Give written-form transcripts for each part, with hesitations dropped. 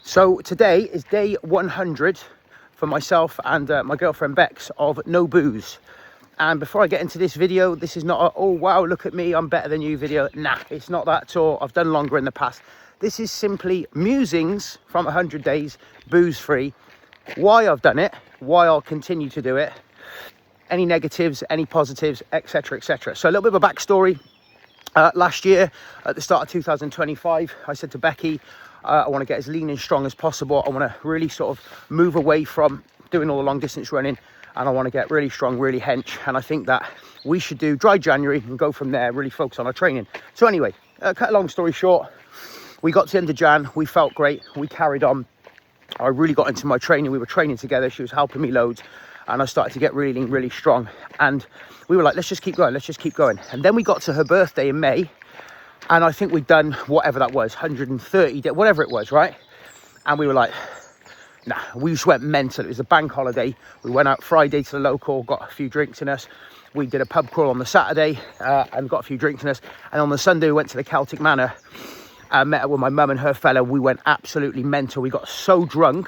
So today is day 100 for myself and my girlfriend Bex of no booze. And before I get into this video, this is not a, oh wow, look at me, I'm better than you video. Nah, it's not that at all. I've done longer in the past. This is simply musings from 100 days, booze free. Why I've done it, why I'll continue to do it, any negatives, any positives, etc, etc. So a little bit of a backstory. Last year, at the start of 2025, I said to Becky, I want to get as lean and strong as possible. I want to really sort of move away from doing all the long distance running, and I want to get really strong, really hench. And I think that we should do dry January and go from there, really focus on our training. So anyway, cut a long story short, we got to the end of Jan, we felt great, we carried on. I really got into my training, we were training together, she was helping me loads, and I started to get really, really strong. And we were like, let's just keep going, let's just keep going. And then we got to her birthday in May, and I think we'd done whatever that was, 130, whatever it was, right? And we were like, nah, we just went mental. It was a bank holiday. We went out Friday to the local, got a few drinks in us. We did a pub crawl on the Saturday and got a few drinks in us. And on the Sunday, we went to the Celtic Manor. Met up with my mum and her fella. We went absolutely mental. We got so drunk.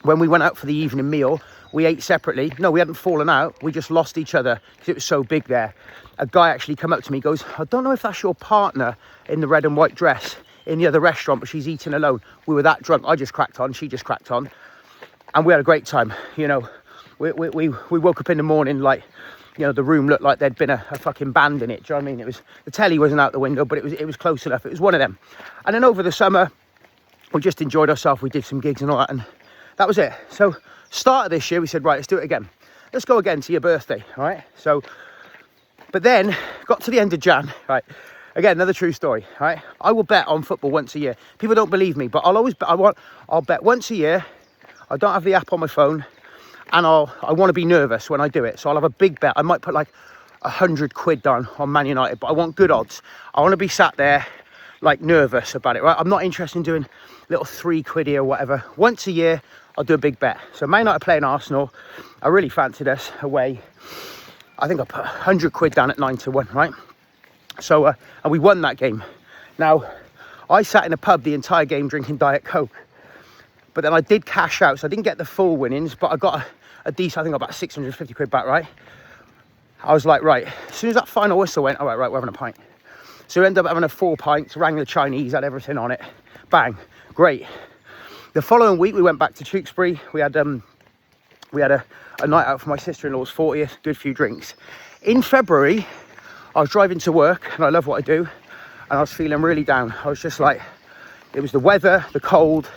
When we went out for the evening meal, we ate separately. No, we hadn't fallen out. We just lost each other because it was so big there. A guy actually come up to me, goes, I don't know if that's your partner in the red and white dress in the other restaurant, but she's eating alone. We were that drunk. I just cracked on. She just cracked on. And we had a great time. You know, we woke up in the morning like, you know, the room looked like there'd been a fucking band in it. Do you know what I mean? It was, the telly wasn't out the window, but it was close enough. It was one of them. And then over the summer, we just enjoyed ourselves. We did some gigs and all that, and that was it. So start of this year, we said, right, let's do it again. Let's go again to your birthday, all right? So, but then got to the end of Jan, right? Again, another true story, right? I will bet on football once a year. People don't believe me, but I'll bet once a year. I don't have the app on my phone, and I want to be nervous when I do it. So I'll have a big bet. I might put like 100 quid down on Man United, but I want good odds. I want to be sat there like nervous about it, right? I'm not interested in doing little 3 quid here or whatever. Once a year, I'll do a big bet. So Man United playing Arsenal. I really fancied us away. I think I put 100 quid down at 9-1, right? So, and we won that game. Now, I sat in a pub the entire game drinking Diet Coke. But then I did cash out, so I didn't get the full winnings, but I got a decent, I think about 650 quid back, right? I was like, right, as soon as that final whistle went, all right, we're having a pint. So we ended up having a 4 pints, rang the Chinese, had everything on it. Bang, great. The following week, we went back to Tewkesbury. We had a night out for my sister-in-law's 40th, good few drinks. In February, I was driving to work, and I love what I do, and I was feeling really down. I was just like, it was the weather, the cold,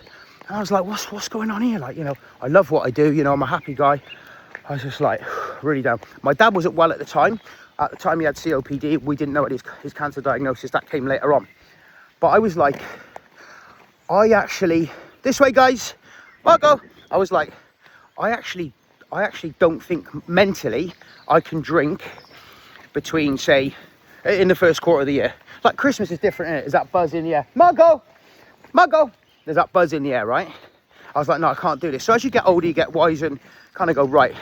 and I was like, what's going on here? Like, you know, I love what I do, you know, I'm a happy guy. I was just like, really down. My dad wasn't well at the time. At the time, he had COPD. We didn't know his cancer diagnosis. That came later on. But I was like, this way, guys, Marco. I was like, I actually don't think mentally I can drink between, say, in the first quarter of the year. Like Christmas is different, isn't it? There's that buzz in the air. Marco, there's that buzz in the air, right? I was like, no, I can't do this. So as you get older, you get wiser and kind of go, right,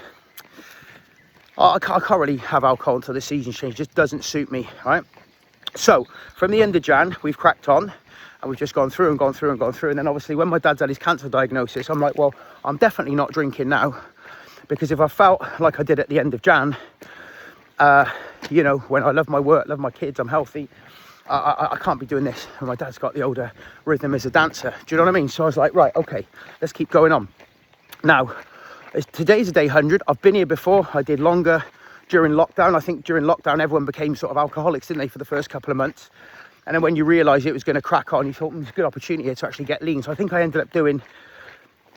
I can't really have alcohol until the season change. It just doesn't suit me, right? So from the end of Jan, we've cracked on. And we've just gone through. And then obviously when my dad's had his cancer diagnosis, I'm like, well, I'm definitely not drinking now. Because if I felt like I did at the end of Jan, you know, when I love my work, love my kids, I'm healthy, I can't be doing this. And my dad's got the older rhythm as a dancer. Do you know what I mean? So I was like, right, okay, let's keep going on. Now, today's day 100. I've been here before. I did longer during lockdown. I think during lockdown, everyone became sort of alcoholics, didn't they, for the first couple of months. And then when you realise it was going to crack on, you thought, it's a good opportunity here to actually get lean. So I think I ended up doing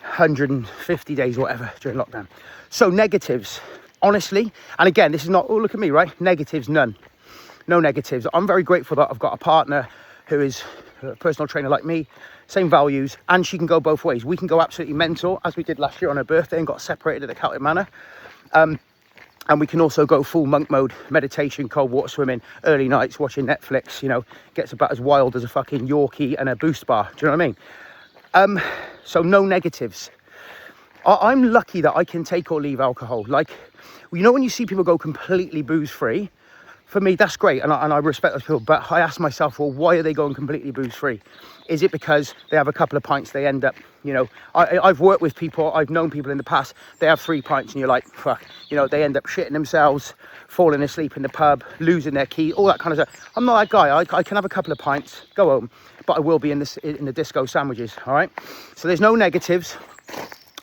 150 days or whatever during lockdown. So negatives, honestly, and again, this is not, oh, look at me, right? Negatives, none. No negatives. I'm very grateful that I've got a partner who is a personal trainer like me, same values, and she can go both ways. We can go absolutely mental, as we did last year on her birthday and got separated at the Celtic Manor. And we can also go full monk mode, meditation, cold water swimming, early nights, watching Netflix, you know, gets about as wild as a fucking Yorkie and a Boost bar. Do you know what I mean? So no negatives. I'm lucky that I can take or leave alcohol. Like, you know, when you see people go completely booze free, for me, that's great, and I respect those people. But I ask myself, well, why are they going completely booze-free? Is it because they have a couple of pints, they end up, you know, I've worked with people, I've known people in the past, they have 3 pints, and you're like, fuck, you know, they end up shitting themselves, falling asleep in the pub, losing their key, all that kind of stuff. I'm not that guy. I can have a couple of pints, go home, but I will be in the disco sandwiches, all right? So there's no negatives.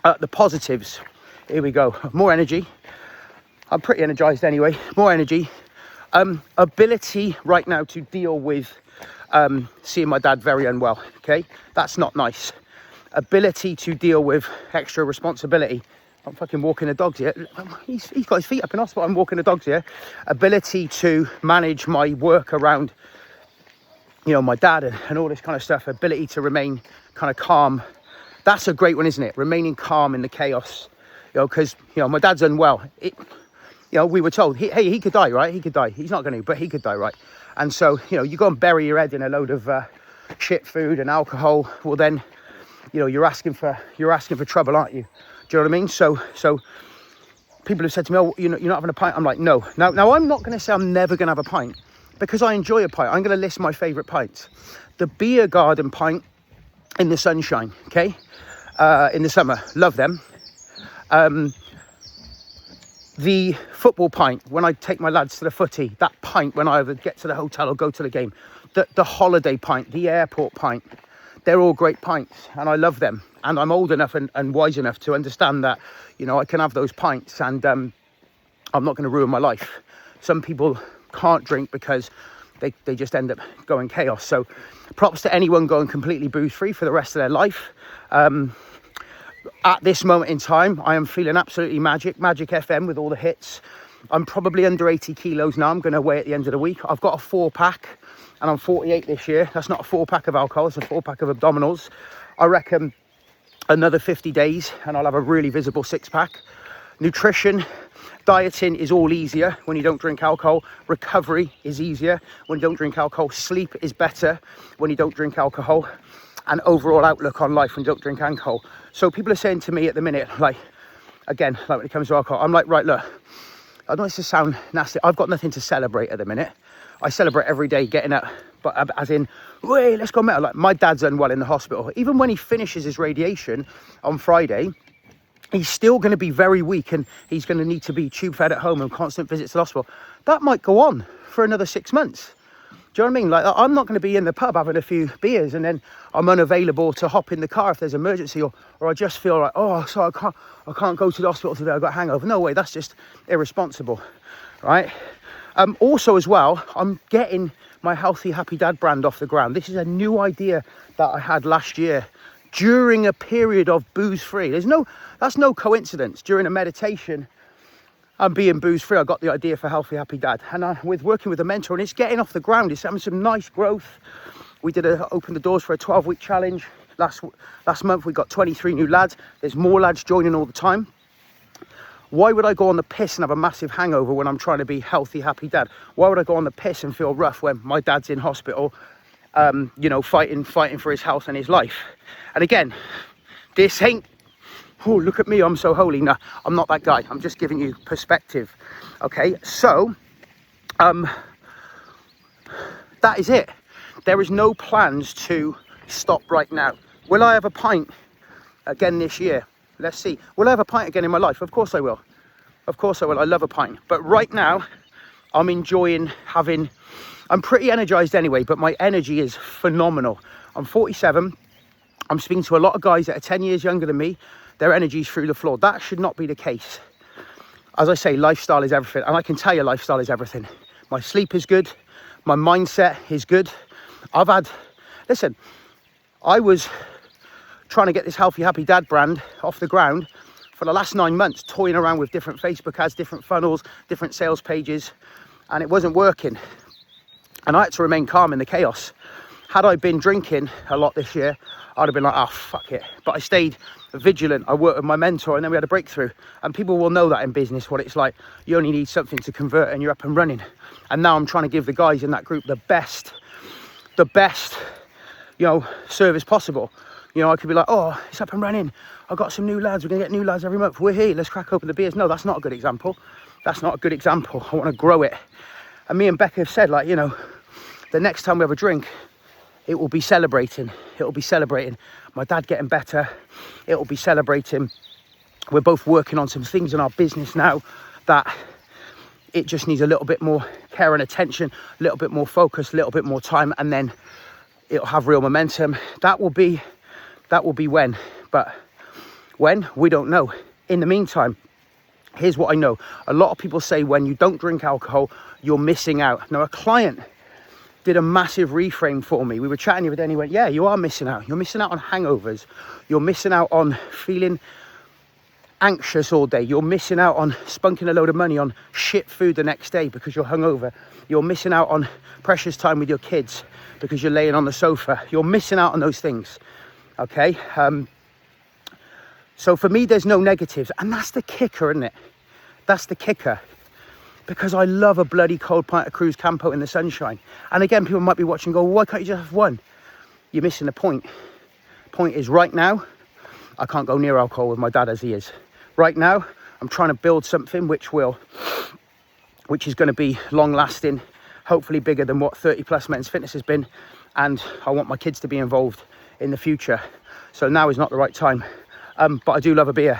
The positives, here we go. More energy. I'm pretty energized anyway. More energy. Ability right now to deal with seeing my dad very unwell. Okay, that's not nice. Ability to deal with extra responsibility. I'm fucking walking the dogs here. He's got his feet up in hospital. I'm walking the dogs here. Ability to manage my work around, you know, my dad and all this kind of stuff. Ability to remain kind of calm. That's a great one, isn't it? Remaining calm in the chaos. You know, because, you know, my dad's unwell. You know, we were told, hey, he could die, right? He could die. He's not going to, but he could die, right? And so, you know, you go and bury your head in a load of shit food and alcohol. Well, then, you know, you're asking for trouble, aren't you? Do you know what I mean? So people have said to me, oh, you're not having a pint. I'm like, no. Now I'm not going to say I'm never going to have a pint because I enjoy a pint. I'm going to list my favourite pints. The beer garden pint in the sunshine, okay? In the summer, love them. The football pint, when I take my lads to the footy, that pint when I either get to the hotel or go to the game, the holiday pint, the airport pint, they're all great pints and I love them. And I'm old enough and wise enough to understand that, you know, I can have those pints and I'm not going to ruin my life. Some people can't drink because they just end up going chaos. So props to anyone going completely booze-free for the rest of their life. At this moment in time, I am feeling absolutely magic FM with all the hits. I'm probably under 80 kilos now. I'm going to weigh at the end of the week. I've got a 4-pack and I'm 48 this year. That's not a 4-pack of alcohol, it's a 4-pack of abdominals. I reckon another 50 days and I'll have a really visible 6-pack. Nutrition, dieting is all easier when you don't drink alcohol. Recovery is easier when you don't drink alcohol. Sleep is better when you don't drink alcohol. And overall outlook on life when you don't drink alcohol. So people are saying to me at the minute, like, again, like when it comes to alcohol, I'm like, right, look, I don't want this to sound nasty. I've got nothing to celebrate at the minute. I celebrate every day getting up, but as in, wait, let's go metal. Like, my dad's unwell in the hospital. Even when he finishes his radiation on Friday, he's still going to be very weak and he's going to need to be tube fed at home and constant visits to the hospital. That might go on for another 6 months. Do you know what I mean? Like, I'm not going to be in the pub having a few beers and then I'm unavailable to hop in the car if there's an emergency or I just feel like, oh, so I can't go to the hospital today, I've got a hangover. No way, that's just irresponsible, right? Also as well, I'm getting my Healthy Happy Dad brand off the ground. This is a new idea that I had last year during a period of booze-free. That's no coincidence. During a meditation, I'm being booze-free. I got the idea for Healthy Happy Dad. And with working with a mentor, and it's getting off the ground. It's having some nice growth. We did open the doors for a 12-week challenge. Last month, we got 23 new lads. There's more lads joining all the time. Why would I go on the piss and have a massive hangover when I'm trying to be Healthy Happy Dad? Why would I go on the piss and feel rough when my dad's in hospital, you know, fighting for his health and his life? And again, this ain't, oh, look at me, I'm so holy. No, I'm not that guy. I'm just giving you perspective. Okay, so that is it. There is no plans to stop right now. Will I have a pint again this year? Let's see. Will I have a pint again in my life? Of course I will. Of course I will. I love a pint. But right now, I'm enjoying having... I'm pretty energized anyway, but my energy is phenomenal. I'm 47. I'm speaking to a lot of guys that are 10 years younger than me. Their energy's through the floor. That should not be the case. As I say, lifestyle is everything. And I can tell you lifestyle is everything. My sleep is good. My mindset is good. Listen, I was trying to get this Healthy Happy Dad brand off the ground for the last 9 months, toying around with different Facebook ads, different funnels, different sales pages, and it wasn't working. And I had to remain calm in the chaos. Had I been drinking a lot this year, I'd have been like, oh, fuck it. But I stayed vigilant. I worked with my mentor and then we had a breakthrough. And people will know that in business, what it's like. You only need something to convert and you're up and running. And now I'm trying to give the guys in that group the best, you know, service possible. You know, I could be like, oh, it's up and running. I've got some new lads. We're going to get new lads every month. We're here. Let's crack open the beers. No, that's not a good example. That's not a good example. I want to grow it. And me and Becca have said, like, you know, the next time we have a drink, it will be celebrating. It will be celebrating my dad getting better. It will be celebrating. We're both working on some things in our business now that it just needs a little bit more care and attention, a little bit more focus, a little bit more time, and then it'll have real momentum. That will be when. But when, we don't know. In the meantime, here's what I know. A lot of people say when you don't drink alcohol, you're missing out. Now, a client did a massive reframe for me. We were chatting the other day and he went, yeah, you are missing out. You're missing out on hangovers. You're missing out on feeling anxious all day. You're missing out on spunking a load of money on shit food the next day because you're hungover. You're missing out on precious time with your kids because you're laying on the sofa. You're missing out on those things. Okay? So for me, there's no negatives. And that's the kicker, isn't it? That's the kicker. Because I love a bloody cold pint of Cruz Campo in the sunshine. And again, people might be watching and go, well, why can't you just have one? You're missing the point. Point is, right now, I can't go near alcohol with my dad as he is. Right now, I'm trying to build something which is going to be long lasting, hopefully bigger than what 30 Plus Men's Fitness has been. And I want my kids to be involved in the future. So now is not the right time. But I do love a beer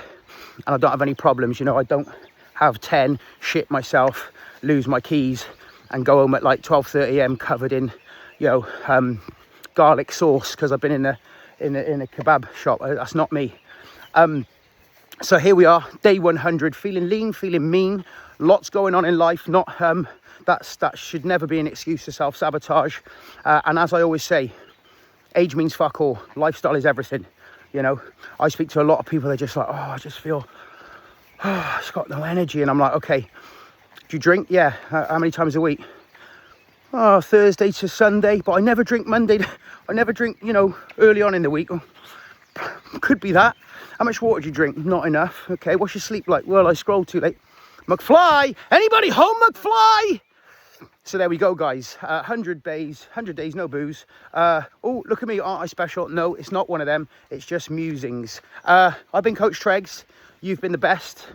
and I don't have any problems. You know, I don't have 10, shit myself, lose my keys and go home at like 12:30 a.m. covered in, you know, garlic sauce because I've been in a kebab shop. That's not me. So here we are, day 100, feeling lean, feeling mean, lots going on in life. Not that should never be an excuse to self-sabotage. And as I always say, age means fuck all. Lifestyle is everything. You know, I speak to a lot of people, they're just like, oh, I just feel, oh, I've got no energy. And I'm like, okay, do you drink? Yeah. How many times a week? Oh, Thursday to Sunday, but I never drink Monday. I never drink, you know, early on in the week. Could be that. How much water do you drink? Not enough. Okay, what's your sleep like? Well, I scrolled too late. McFly! Anybody home, McFly? So there we go, guys. 100 days, no booze. Oh, look at me, aren't I special? No, it's not one of them. It's just Musings. I've been Coach Treggs. You've been the best.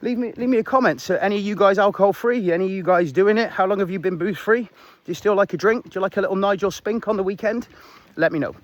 Leave me a comment. So any of you guys alcohol free? Any of you guys doing it? How long have you been booze free? Do you still like a drink? Do you like a little Nigel Spink on the weekend? Let me know.